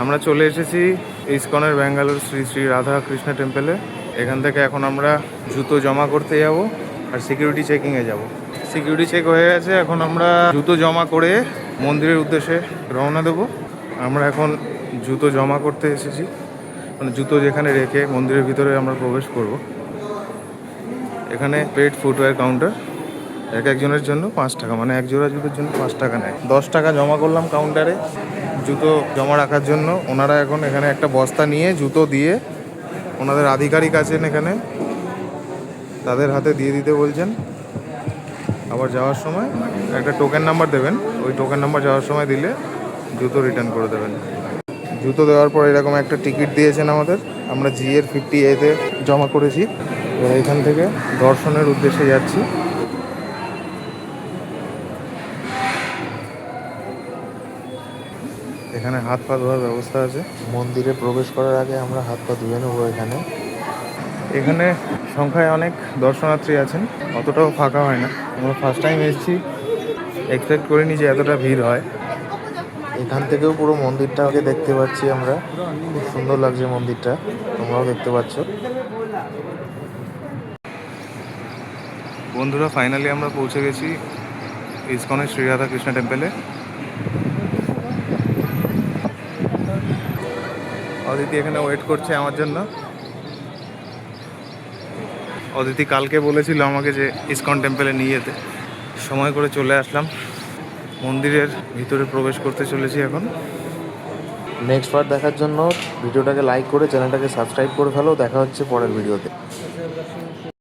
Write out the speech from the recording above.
আমরা চলে এসেছি ইসকনের ব্যাঙ্গালোর শ্রী শ্রী রাধা কৃষ্ণ টেম্পলে। এখান থেকে এখন আমরা জুতো জমা করতে যাব আর সিকিউরিটি চেকিংয়ে যাব। সিকিউরিটি চেক হয়ে গেছে, এখন আমরা জুতো জমা করে মন্দিরের উদ্দেশ্যে রওনা দেব। আমরা এখন জুতো জমা করতে এসেছি, মানে জুতো যেখানে রেখে মন্দিরের ভিতরে আমরা প্রবেশ করব। এখানে পেড ফুটওয়্যার কাউন্টার, এক একজনের জন্য 5 টাকা, মানে এক জোড়া জুতোর জন্য 5 টাকা নেয়। 10 টাকা জমা করলাম কাউন্টারে জুতো জমা রাখার জন্য। ওনারা এখন এখানে একটা বস্তা নিয়ে জুতো দিয়ে, ওনাদের আধিকারিক আছেন এখানে, তাদের হাতে দিয়ে দিতে বলছেন। আবার যাওয়ার সময় একটা টোকেন নাম্বার দেবেন, ওই টোকেন নাম্বার যাওয়ার সময় দিলে জুতো রিটার্ন করে দেবেন। জুতো দেওয়ার পর এরকম একটা টিকিট দিয়েছেন আমাদের, আমরা GR 50A-তে জমা করেছি। এবার এখান থেকে দর্শনের উদ্দেশ্যে যাচ্ছি। এখানে হাত পা ধোয়ার ব্যবস্থা আছে। মন্দিরে প্রবেশ করার আগে আমরা হাত পা ধুয়ে নেবো। এখানে সংখ্যায় অনেক দর্শনার্থী আছেন, অতটাও ফাঁকা হয় না। আমরা ফার্স্ট টাইম এসেছি, এক্সপেক্ট করিনি যে এতটা ভিড় হয়। এখান থেকেও পুরো মন্দিরটাকে দেখতে পাচ্ছি আমরা, খুব সুন্দর লাগছে মন্দিরটা, তোমরাও দেখতে পাচ্ছ। বন্ধুরা, ফাইনালি আমরা পৌঁছে গেছি ইসকনের শ্রী রাধা কৃষ্ণ টেম্পলে। অদিতি এখানে ওয়েট করছে আমার জন্য। অদিতি কালকে বলেছিল আমাকে যে ইসকন টেম্পলে নিয়ে যেতে, সময় করে চলে আসলাম। মন্দিরের ভিতরে প্রবেশ করতে চলেছি এখন। নেক্সট পার্ট দেখার জন্য ভিডিওটাকে লাইক করে চ্যানেলটাকে সাবস্ক্রাইব করে ফেলো। দেখা হচ্ছে পরের ভিডিওতে।